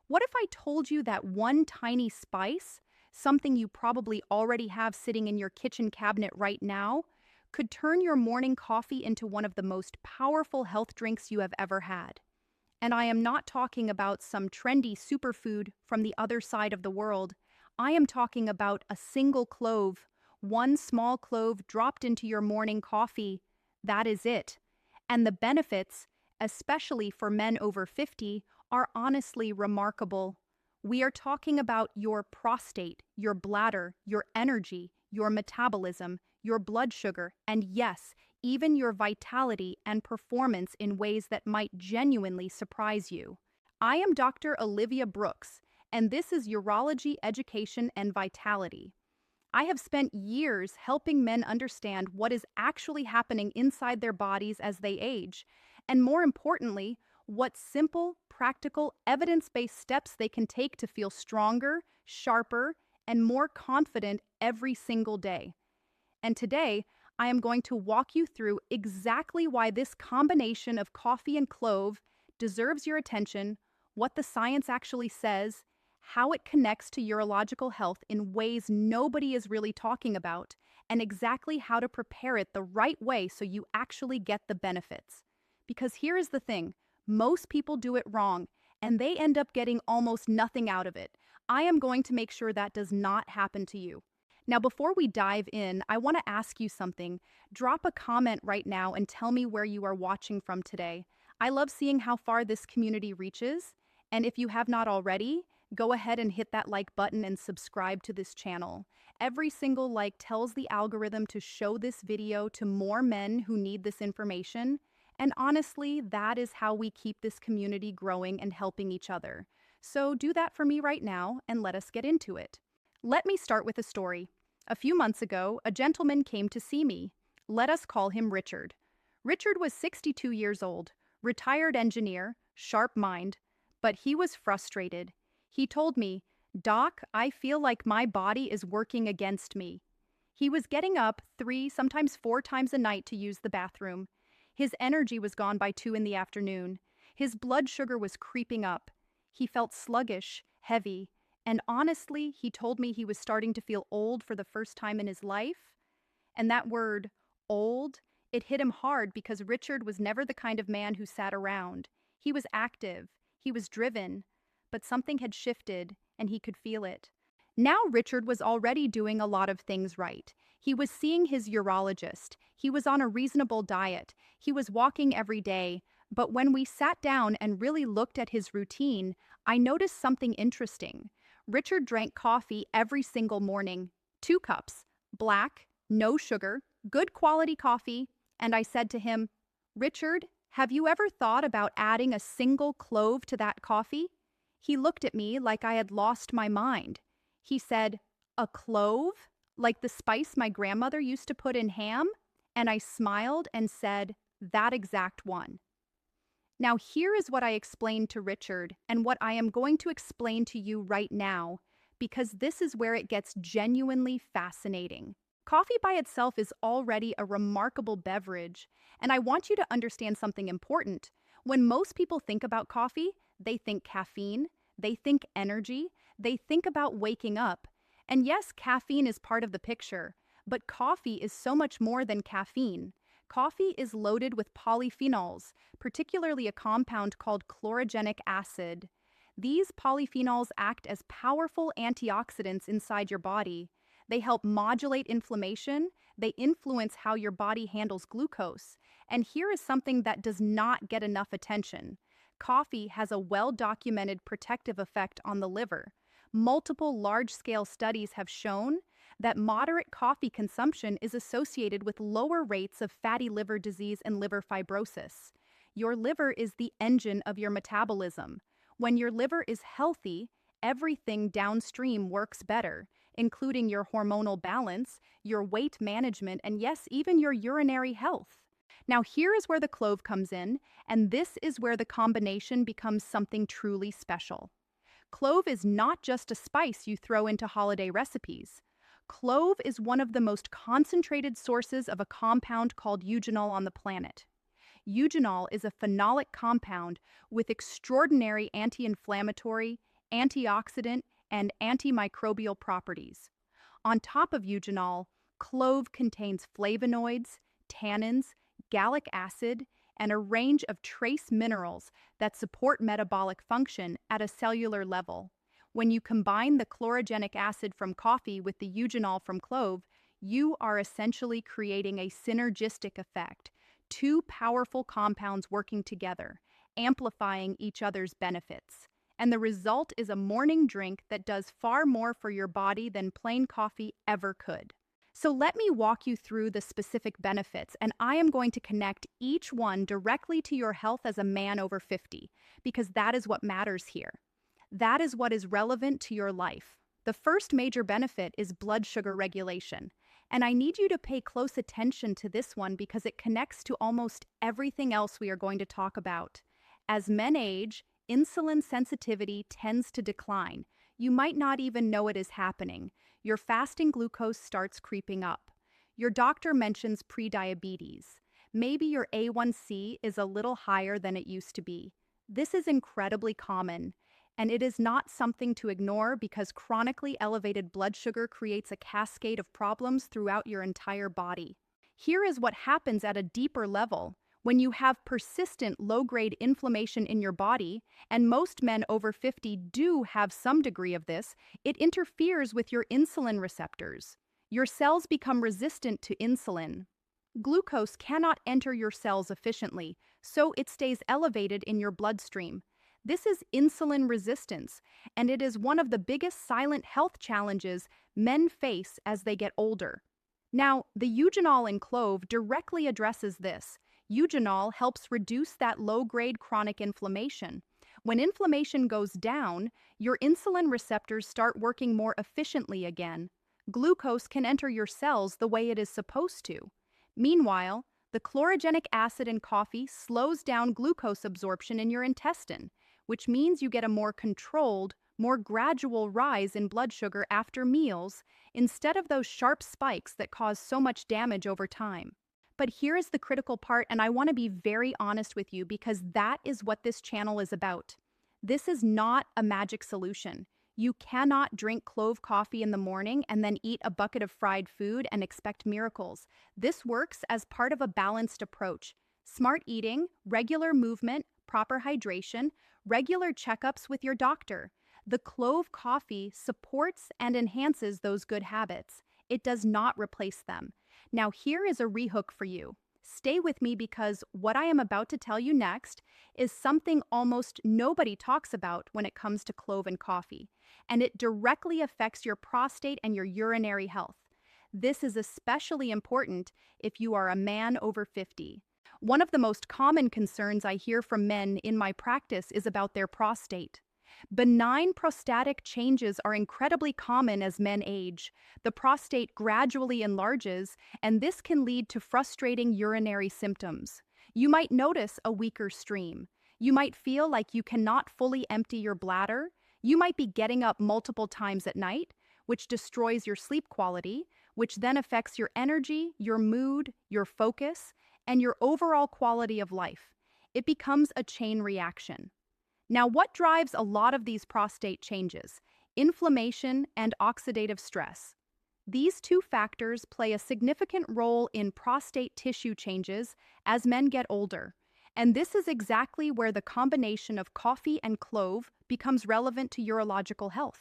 What if I told you that one tiny spice, something you probably already have sitting in your kitchen cabinet right now, could turn your morning coffee into one of the most powerful health drinks you have ever had? And I am not talking about some trendy superfood from the other side of the world. I am talking about a single clove, one small clove dropped into your morning coffee. That is it. And the benefits, especially for men over 50, are honestly remarkable. We are talking about your prostate, your bladder, your energy, your metabolism, your blood sugar, and yes, even your vitality and performance in ways that might genuinely surprise you. I am Dr. Olivia Brooks, and this is Urology Education and Vitality. I have spent years helping men understand what is actually happening inside their bodies as they age, and more importantly, what simple, practical, evidence-based steps they can take to feel stronger, sharper, and more confident every single day. And today, I am going to walk you through exactly why this combination of coffee and clove deserves your attention, what the science actually says, how it connects to urological health in ways nobody is really talking about, and exactly how to prepare it the right way so you actually get the benefits. Because here is the thing, most people do it wrong, and they end up getting almost nothing out of it. I am going to make sure that does not happen to you. Now, before we dive in, I want to ask you something. Drop a comment right now and tell me where you are watching from today. I love seeing how far this community reaches. And if you have not already, go ahead and hit that like button and subscribe to this channel. Every single like tells the algorithm to show this video to more men who need this information. And honestly, that is how we keep this community growing and helping each other. So do that for me right now and let us get into it. Let me start with a story. A few months ago, a gentleman came to see me. Let us call him Richard. Richard was 62 years old, retired engineer, sharp mind, but he was frustrated. He told me, "Doc, I feel like my body is working against me." He was getting up 3, sometimes 4 times a night to use the bathroom. His energy was gone by 2 in the afternoon. His blood sugar was creeping up. He felt sluggish, heavy, and honestly, he told me he was starting to feel old for the first time in his life. And that word, old, it hit him hard because Richard was never the kind of man who sat around. He was active, he was driven, but something had shifted and he could feel it. Now Richard was already doing a lot of things right. He was seeing his urologist. He was on a reasonable diet. He was walking every day. But when we sat down and really looked at his routine, I noticed something interesting. Richard drank coffee every single morning, 2 cups, black, no sugar, good quality coffee, and I said to him, "Richard, have you ever thought about adding a single clove to that coffee?" He looked at me like I had lost my mind. He said, "A clove? Like the spice my grandmother used to put in ham?" And I smiled and said, "That exact one." Now, here is what I explained to Richard and what I am going to explain to you right now, because this is where it gets genuinely fascinating. Coffee by itself is already a remarkable beverage, and I want you to understand something important. When most people think about coffee, they think caffeine, they think energy, they think about waking up. And yes, caffeine is part of the picture, but coffee is so much more than caffeine. Coffee is loaded with polyphenols, particularly a compound called chlorogenic acid. These polyphenols act as powerful antioxidants inside your body. They help modulate inflammation, they influence how your body handles glucose. And here is something that does not get enough attention. Coffee has a well-documented protective effect on the liver. Multiple large-scale studies have shown that moderate coffee consumption is associated with lower rates of fatty liver disease and liver fibrosis. Your liver is the engine of your metabolism. When your liver is healthy, everything downstream works better, including your hormonal balance, your weight management, and yes, even your urinary health. Now, here is where the clove comes in, and this is where the combination becomes something truly special. Clove is not just a spice you throw into holiday recipes. Clove is one of the most concentrated sources of a compound called eugenol on the planet. Eugenol is a phenolic compound with extraordinary anti-inflammatory, antioxidant, and antimicrobial properties. On top of eugenol, clove contains flavonoids, tannins, gallic acid, and a range of trace minerals that support metabolic function at a cellular level. When you combine the chlorogenic acid from coffee with the eugenol from clove, you are essentially creating a synergistic effect, two powerful compounds working together, amplifying each other's benefits. And the result is a morning drink that does far more for your body than plain coffee ever could. So let me walk you through the specific benefits, and I am going to connect each one directly to your health as a man over 50, because that is what matters here. That is what is relevant to your life. The first major benefit is blood sugar regulation. And I need you to pay close attention to this one because it connects to almost everything else we are going to talk about. As men age, insulin sensitivity tends to decline. You might not even know it is happening. Your fasting glucose starts creeping up. Your doctor mentions prediabetes. Maybe your A1C is a little higher than it used to be. This is incredibly common. And it is not something to ignore because chronically elevated blood sugar creates a cascade of problems throughout your entire body. Here is what happens at a deeper level. When you have persistent low-grade inflammation in your body, and most men over 50 do have some degree of this, it interferes with your insulin receptors. Your cells become resistant to insulin. Glucose cannot enter your cells efficiently, so it stays elevated in your bloodstream. This is insulin resistance, and it is one of the biggest silent health challenges men face as they get older. Now, the eugenol in clove directly addresses this. Eugenol helps reduce that low-grade chronic inflammation. When inflammation goes down, your insulin receptors start working more efficiently again. Glucose can enter your cells the way it is supposed to. Meanwhile, the chlorogenic acid in coffee slows down glucose absorption in your intestine, which means you get a more controlled, more gradual rise in blood sugar after meals instead of those sharp spikes that cause so much damage over time. But here is the critical part, and I want to be very honest with you because that is what this channel is about. This is not a magic solution. You cannot drink clove coffee in the morning and then eat a bucket of fried food and expect miracles. This works as part of a balanced approach. Smart eating, regular movement, proper hydration, regular checkups with your doctor. The clove coffee supports and enhances those good habits. It does not replace them. Now here is a rehook for you. Stay with me because what I am about to tell you next is something almost nobody talks about when it comes to clove and coffee, and it directly affects your prostate and your urinary health. This is especially important if you are a man over 50. One of the most common concerns I hear from men in my practice is about their prostate. Benign prostatic changes are incredibly common as men age. The prostate gradually enlarges, and this can lead to frustrating urinary symptoms. You might notice a weaker stream. You might feel like you cannot fully empty your bladder. You might be getting up multiple times at night, which destroys your sleep quality, which then affects your energy, your mood, your focus, and your overall quality of life. It becomes a chain reaction. Now, what drives a lot of these prostate changes? Inflammation and oxidative stress. These two factors play a significant role in prostate tissue changes as men get older. And this is exactly where the combination of coffee and clove becomes relevant to urological health.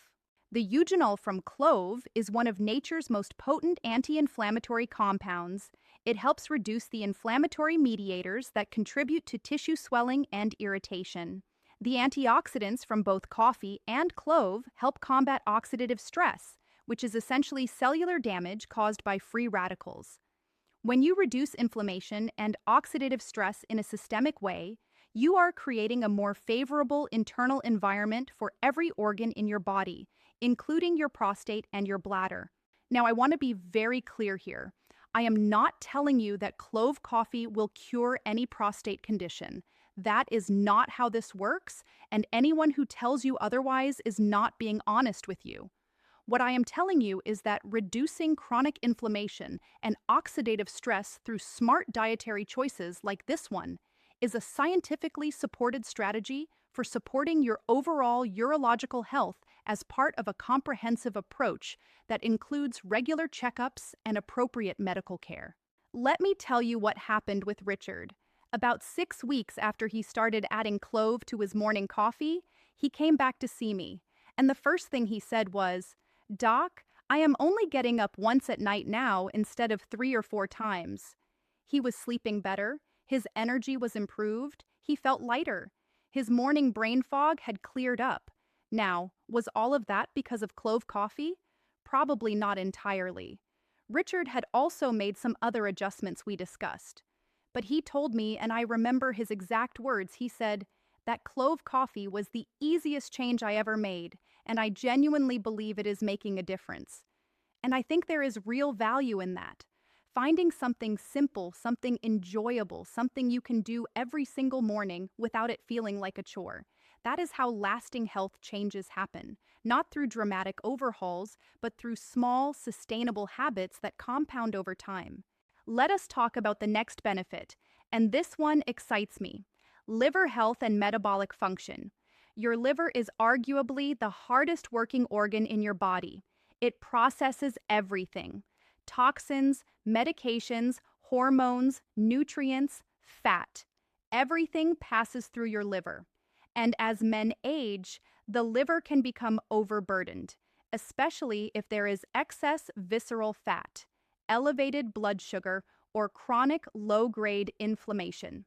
The eugenol from clove is one of nature's most potent anti-inflammatory compounds. It helps reduce the inflammatory mediators that contribute to tissue swelling and irritation. The antioxidants from both coffee and clove help combat oxidative stress, which is essentially cellular damage caused by free radicals. When you reduce inflammation and oxidative stress in a systemic way, you are creating a more favorable internal environment for every organ in your body, including your prostate and your bladder. Now, I want to be very clear here. I am not telling you that clove coffee will cure any prostate condition. That is not how this works, and anyone who tells you otherwise is not being honest with you. What I am telling you is that reducing chronic inflammation and oxidative stress through smart dietary choices like this one is a scientifically supported strategy for supporting your overall urological health as part of a comprehensive approach that includes regular checkups and appropriate medical care. Let me tell you what happened with Richard. About 6 weeks after he started adding clove to his morning coffee, he came back to see me, and the first thing he said was, "Doc, I am only getting up once at night now instead of 3 or 4 times." He was sleeping better, his energy was improved, he felt lighter. His morning brain fog had cleared up. Now, was all of that because of clove coffee? Probably not entirely. Richard had also made some other adjustments we discussed. But he told me, and I remember his exact words, he said, that clove coffee was the easiest change I ever made, and I genuinely believe it is making a difference. And I think there is real value in that. Finding something simple, something enjoyable, something you can do every single morning without it feeling like a chore. That is how lasting health changes happen, not through dramatic overhauls, but through small, sustainable habits that compound over time. Let us talk about the next benefit, and this one excites me. Liver health and metabolic function. Your liver is arguably the hardest working organ in your body. It processes everything: toxins, medications, hormones, nutrients, fat. Everything passes through your liver. And as men age, the liver can become overburdened, especially if there is excess visceral fat, elevated blood sugar, or chronic low-grade inflammation.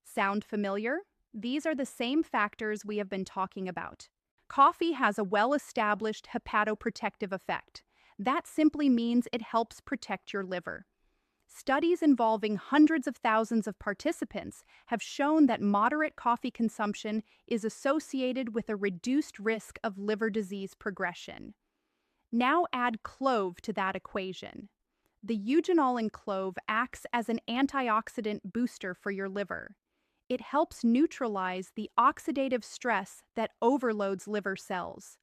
Sound familiar? These are the same factors we have been talking about. Coffee has a well-established hepatoprotective effect. That simply means it helps protect your liver. Studies involving hundreds of thousands of participants have shown that moderate coffee consumption is associated with a reduced risk of liver disease progression. Now add clove to that equation. The eugenol in clove acts as an antioxidant booster for your liver. It helps neutralize the oxidative stress that overloads liver cells.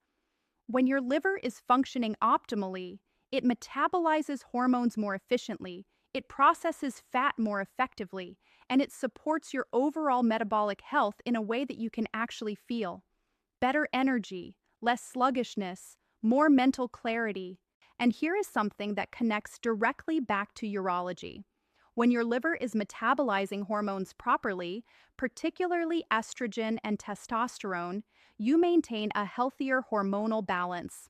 When your liver is functioning optimally, it metabolizes hormones more efficiently, it processes fat more effectively, and it supports your overall metabolic health in a way that you can actually feel. Better energy, less sluggishness, more mental clarity. And here is something that connects directly back to urology. When your liver is metabolizing hormones properly, particularly estrogen and testosterone, you maintain a healthier hormonal balance.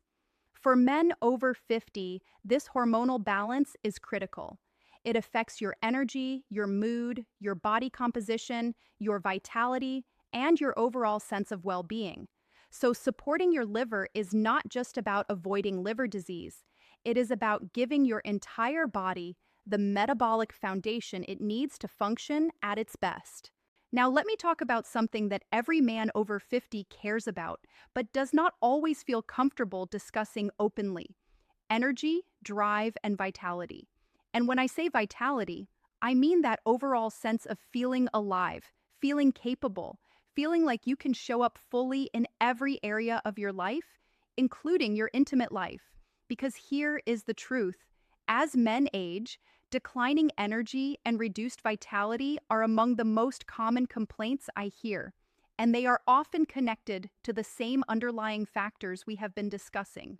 For men over 50, this hormonal balance is critical. It affects your energy, your mood, your body composition, your vitality, and your overall sense of well-being. So supporting your liver is not just about avoiding liver disease. It is about giving your entire body the metabolic foundation it needs to function at its best. Now, let me talk about something that every man over 50 cares about, but does not always feel comfortable discussing openly: energy, drive, and vitality. And when I say vitality, I mean that overall sense of feeling alive, feeling capable, feeling like you can show up fully in every area of your life, including your intimate life. Because here is the truth. As men age, declining energy and reduced vitality are among the most common complaints I hear, and they are often connected to the same underlying factors we have been discussing: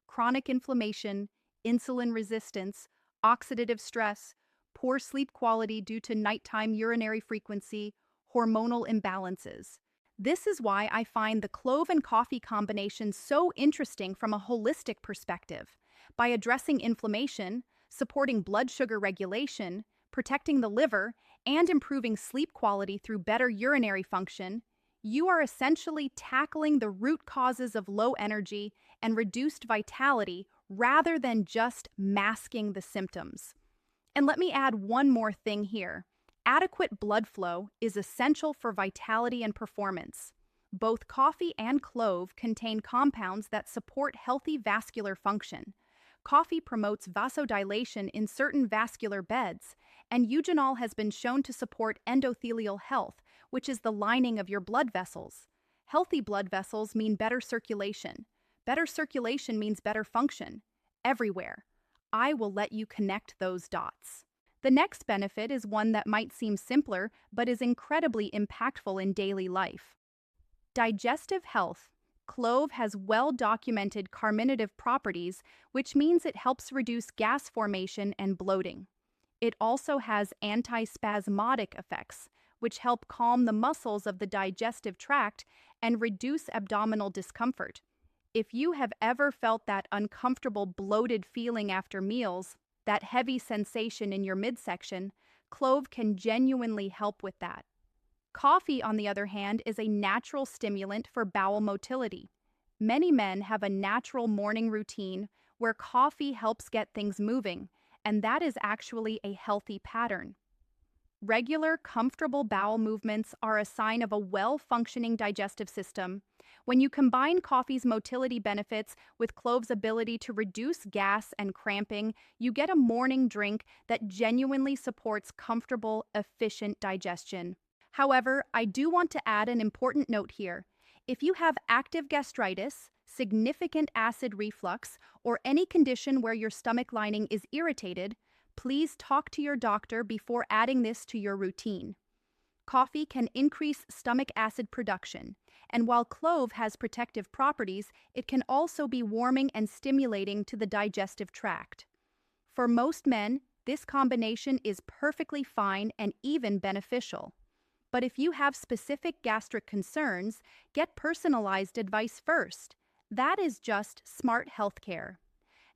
chronic inflammation, insulin resistance, oxidative stress, poor sleep quality due to nighttime urinary frequency, hormonal imbalances. This is why I find the clove and coffee combination so interesting from a holistic perspective. By addressing inflammation, supporting blood sugar regulation, protecting the liver, and improving sleep quality through better urinary function, you are essentially tackling the root causes of low energy and reduced vitality rather than just masking the symptoms. And let me add one more thing here. Adequate blood flow is essential for vitality and performance. Both coffee and clove contain compounds that support healthy vascular function. Coffee promotes vasodilation in certain vascular beds, and eugenol has been shown to support endothelial health, which is the lining of your blood vessels. Healthy blood vessels mean better circulation. Better circulation means better function. Everywhere. I will let you connect those dots. The next benefit is one that might seem simpler, but is incredibly impactful in daily life. Digestive health. Clove has well-documented carminative properties, which means it helps reduce gas formation and bloating. It also has antispasmodic effects, which help calm the muscles of the digestive tract and reduce abdominal discomfort. If you have ever felt that uncomfortable bloated feeling after meals, that heavy sensation in your midsection, clove can genuinely help with that. Coffee, on the other hand, is a natural stimulant for bowel motility. Many men have a natural morning routine where coffee helps get things moving, and that is actually a healthy pattern. Regular, comfortable bowel movements are a sign of a well-functioning digestive system. When you combine coffee's motility benefits with clove's ability to reduce gas and cramping, you get a morning drink that genuinely supports comfortable, efficient digestion. However, I do want to add an important note here. If you have active gastritis, significant acid reflux, or any condition where your stomach lining is irritated, please talk to your doctor before adding this to your routine. Coffee can increase stomach acid production, and while clove has protective properties, it can also be warming and stimulating to the digestive tract. For most men, this combination is perfectly fine and even beneficial. But if you have specific gastric concerns, get personalized advice first. That is just smart healthcare.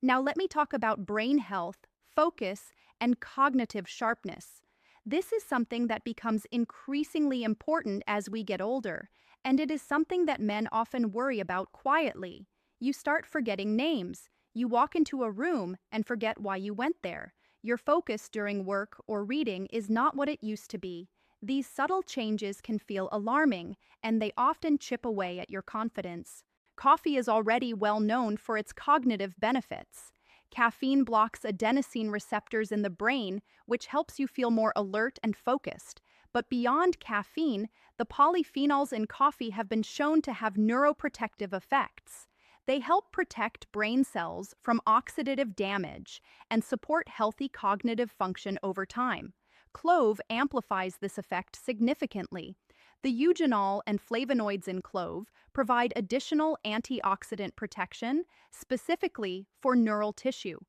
Now let me talk about brain health, focus, and cognitive sharpness. This is something that becomes increasingly important as we get older, and it is something that men often worry about quietly. You start forgetting names. You walk into a room and forget why you went there. Your focus during work or reading is not what it used to be. These subtle changes can feel alarming, and they often chip away at your confidence. Coffee is already well known for its cognitive benefits. Caffeine blocks adenosine receptors in the brain, which helps you feel more alert and focused. But beyond caffeine, the polyphenols in coffee have been shown to have neuroprotective effects. They help protect brain cells from oxidative damage and support healthy cognitive function over time. Clove amplifies this effect significantly. The eugenol and flavonoids in clove provide additional antioxidant protection, specifically for neural tissue.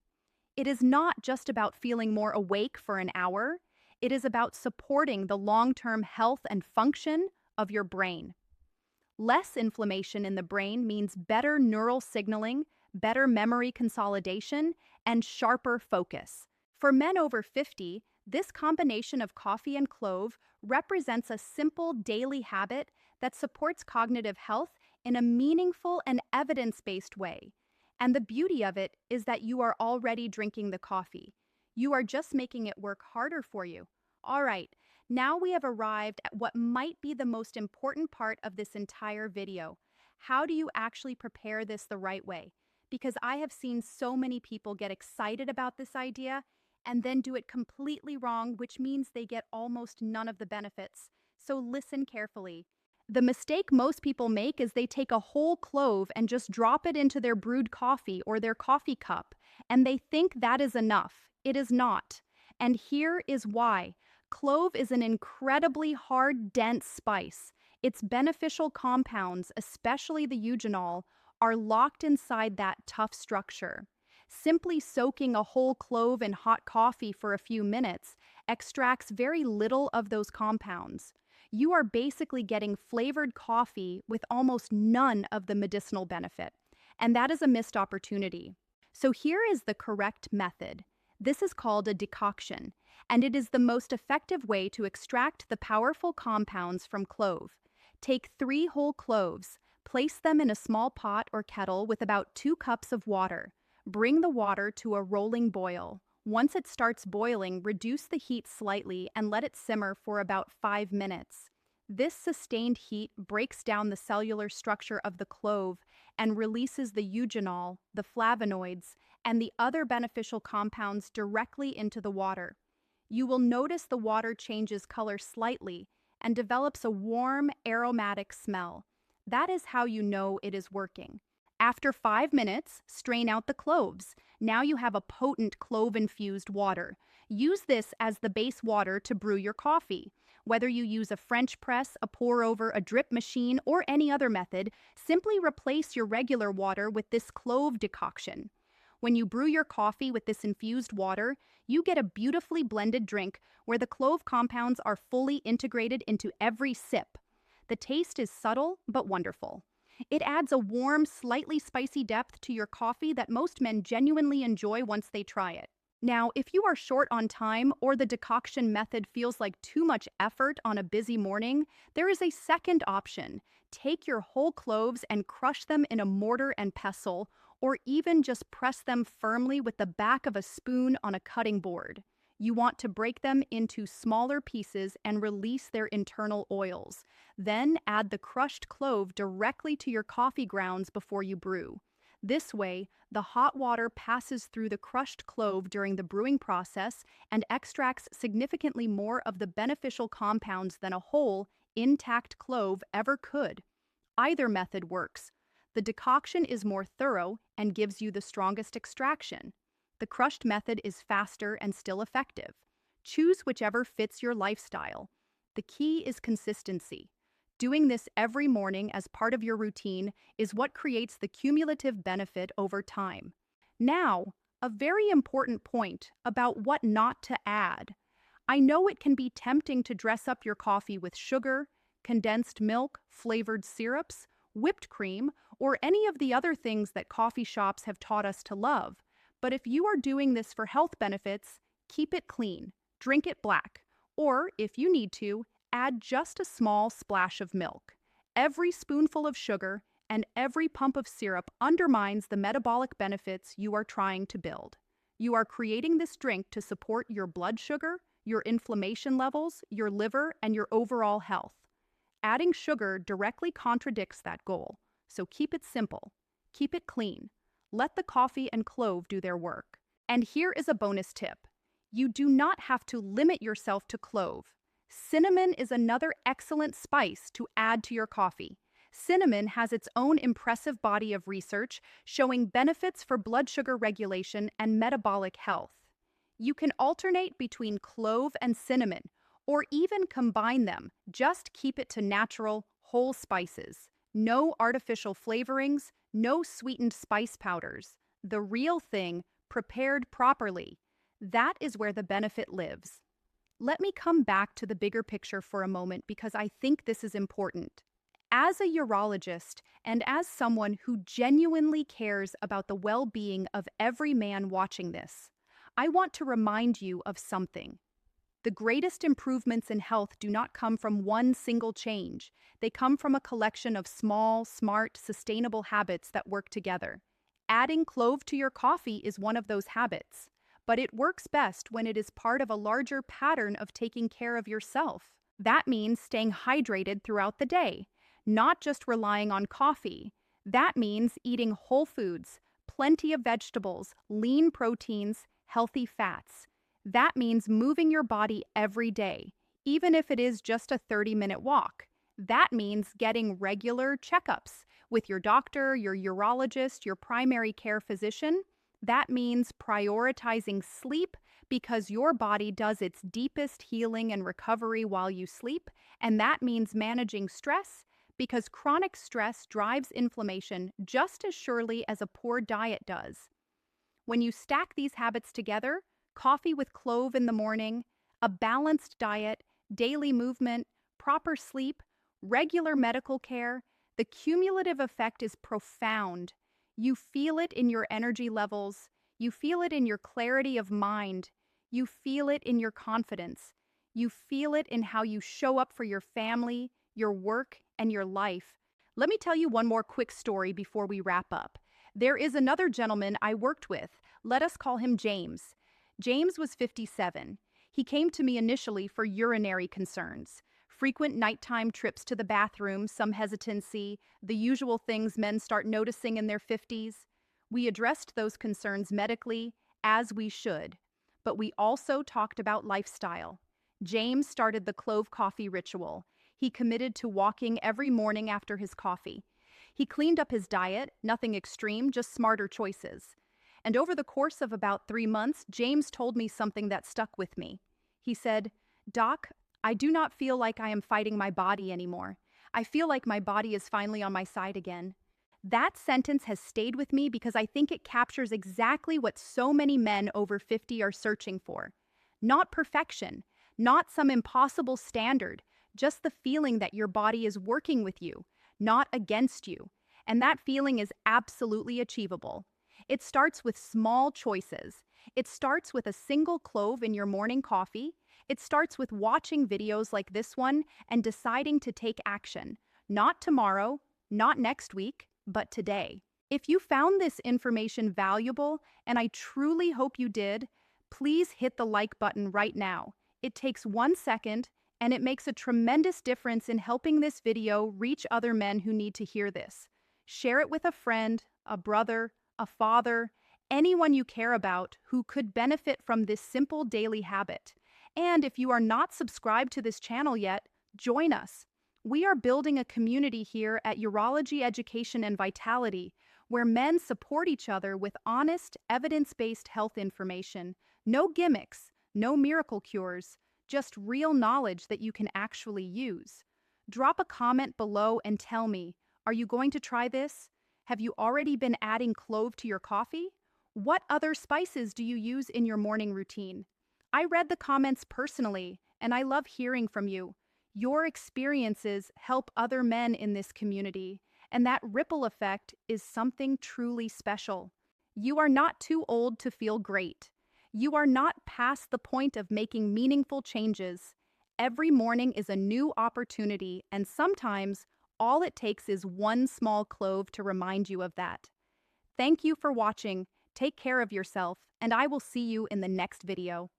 It is not just about feeling more awake for an hour, it is about supporting the long-term health and function of your brain. Less inflammation in the brain means better neural signaling, better memory consolidation, and sharper focus. For men over 50, this combination of coffee and clove represents a simple daily habit that supports cognitive health in a meaningful and evidence-based way. And the beauty of it is that you are already drinking the coffee. You are just making it work harder for you. All right, now we have arrived at what might be the most important part of this entire video. How do you actually prepare this the right way? Because I have seen so many people get excited about this idea and then do it completely wrong, which means they get almost none of the benefits. So listen carefully. The mistake most people make is they take a whole clove and just drop it into their brewed coffee or their coffee cup, and they think that is enough. It is not. And here is why. Clove is an incredibly hard, dense spice. Its beneficial compounds, especially the eugenol, are locked inside that tough structure. Simply soaking a whole clove in hot coffee for a few minutes extracts very little of those compounds. You are basically getting flavored coffee with almost none of the medicinal benefit, and that is a missed opportunity. So here is the correct method. This is called a decoction, and it is the most effective way to extract the powerful compounds from clove. Take 3 whole cloves, place them in a small pot or kettle with about 2 cups of water. Bring the water to a rolling boil. Once it starts boiling, reduce the heat slightly and let it simmer for about 5 minutes. This sustained heat breaks down the cellular structure of the clove and releases the eugenol, the flavonoids, and the other beneficial compounds directly into the water. You will notice the water changes color slightly and develops a warm, aromatic smell. That is how you know it is working. After 5 minutes, strain out the cloves. Now you have a potent clove-infused water. Use this as the base water to brew your coffee. Whether you use a French press, a pour-over, a drip machine, or any other method, simply replace your regular water with this clove decoction. When you brew your coffee with this infused water, you get a beautifully blended drink where the clove compounds are fully integrated into every sip. The taste is subtle but wonderful. It adds a warm, slightly spicy depth to your coffee that most men genuinely enjoy once they try it. Now, if you are short on time or the decoction method feels like too much effort on a busy morning, there is a second option. Take your whole cloves and crush them in a mortar and pestle, or even just press them firmly with the back of a spoon on a cutting board. You want to break them into smaller pieces and release their internal oils. Then add the crushed clove directly to your coffee grounds before you brew. This way, the hot water passes through the crushed clove during the brewing process and extracts significantly more of the beneficial compounds than a whole, intact clove ever could. Either method works. The decoction is more thorough and gives you the strongest extraction. The crushed method is faster and still effective. Choose whichever fits your lifestyle. The key is consistency. Doing this every morning as part of your routine is what creates the cumulative benefit over time. Now, a very important point about what not to add. I know it can be tempting to dress up your coffee with sugar, condensed milk, flavored syrups, whipped cream, or any of the other things that coffee shops have taught us to love. But if you are doing this for health benefits, keep it clean, drink it black, or if you need to, add just a small splash of milk. Every spoonful of sugar and every pump of syrup undermines the metabolic benefits you are trying to build. You are creating this drink to support your blood sugar, your inflammation levels, your liver, and your overall health. Adding sugar directly contradicts that goal, so keep it simple. Keep it clean. Let the coffee and clove do their work. And here is a bonus tip. You do not have to limit yourself to clove. Cinnamon is another excellent spice to add to your coffee. Cinnamon has its own impressive body of research showing benefits for blood sugar regulation and metabolic health. You can alternate between clove and cinnamon, or even combine them. Just keep it to natural, whole spices. No artificial flavorings, no sweetened spice powders. The real thing, prepared properly. That is where the benefit lives. Let me come back to the bigger picture for a moment because I think this is important. As a urologist and as someone who genuinely cares about the well-being of every man watching this, I want to remind you of something. The greatest improvements in health do not come from one single change. They come from a collection of small, smart, sustainable habits that work together. Adding clove to your coffee is one of those habits, but it works best when it is part of a larger pattern of taking care of yourself. That means staying hydrated throughout the day, not just relying on coffee. That means eating whole foods, plenty of vegetables, lean proteins, healthy fats. That means moving your body every day, even if it is just a 30-minute walk. That means getting regular checkups with your doctor, your urologist, your primary care physician. That means prioritizing sleep because your body does its deepest healing and recovery while you sleep. And that means managing stress because chronic stress drives inflammation just as surely as a poor diet does. When you stack these habits together, coffee with clove in the morning, a balanced diet, daily movement, proper sleep, regular medical care, the cumulative effect is profound. You feel it in your energy levels, you feel it in your clarity of mind, you feel it in your confidence, you feel it in how you show up for your family, your work, and your life. Let me tell you one more quick story before we wrap up. There is another gentleman I worked with. Let us call him James. James was 57. He came to me initially for urinary concerns. Frequent nighttime trips to the bathroom, some hesitancy, the usual things men start noticing in their 50s. We addressed those concerns medically, as we should. But we also talked about lifestyle. James started the clove coffee ritual. He committed to walking every morning after his coffee. He cleaned up his diet, nothing extreme, just smarter choices. And over the course of about 3 months, James told me something that stuck with me. He said, "Doc, I do not feel like I am fighting my body anymore. I feel like my body is finally on my side again." That sentence has stayed with me because I think it captures exactly what so many men over 50 are searching for. Not perfection, not some impossible standard, just the feeling that your body is working with you, not against you. And that feeling is absolutely achievable. It starts with small choices. It starts with a single clove in your morning coffee. It starts with watching videos like this one and deciding to take action. Not tomorrow, not next week, but today. If you found this information valuable, and I truly hope you did, please hit the like button right now. It takes 1 second, and it makes a tremendous difference in helping this video reach other men who need to hear this. Share it with a friend, a brother, a father, anyone you care about who could benefit from this simple daily habit. And if you are not subscribed to this channel yet, join us. We are building a community here at Urology Education and Vitality, where men support each other with honest, evidence-based health information. No gimmicks, no miracle cures, just real knowledge that you can actually use. Drop a comment below and tell me, are you going to try this? Have you already been adding clove to your coffee? What other spices do you use in your morning routine? I read the comments personally, and I love hearing from you. Your experiences help other men in this community, and that ripple effect is something truly special. You are not too old to feel great. You are not past the point of making meaningful changes. Every morning is a new opportunity, and sometimes all it takes is one small clove to remind you of that. Thank you for watching. Take care of yourself, and I will see you in the next video.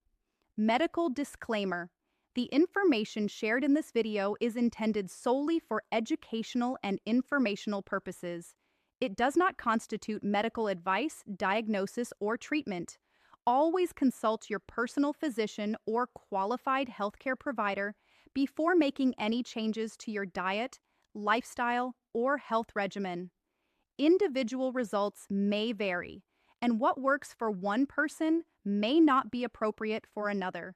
Medical disclaimer. The information shared in this video is intended solely for educational and informational purposes. It does not constitute medical advice, diagnosis, or treatment. Always consult your personal physician or qualified healthcare provider before making any changes to your diet, lifestyle, or health regimen. Individual results may vary, and what works for one person may not be appropriate for another.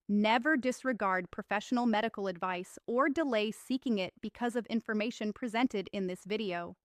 Never disregard professional medical advice or delay seeking it because of information presented in this video.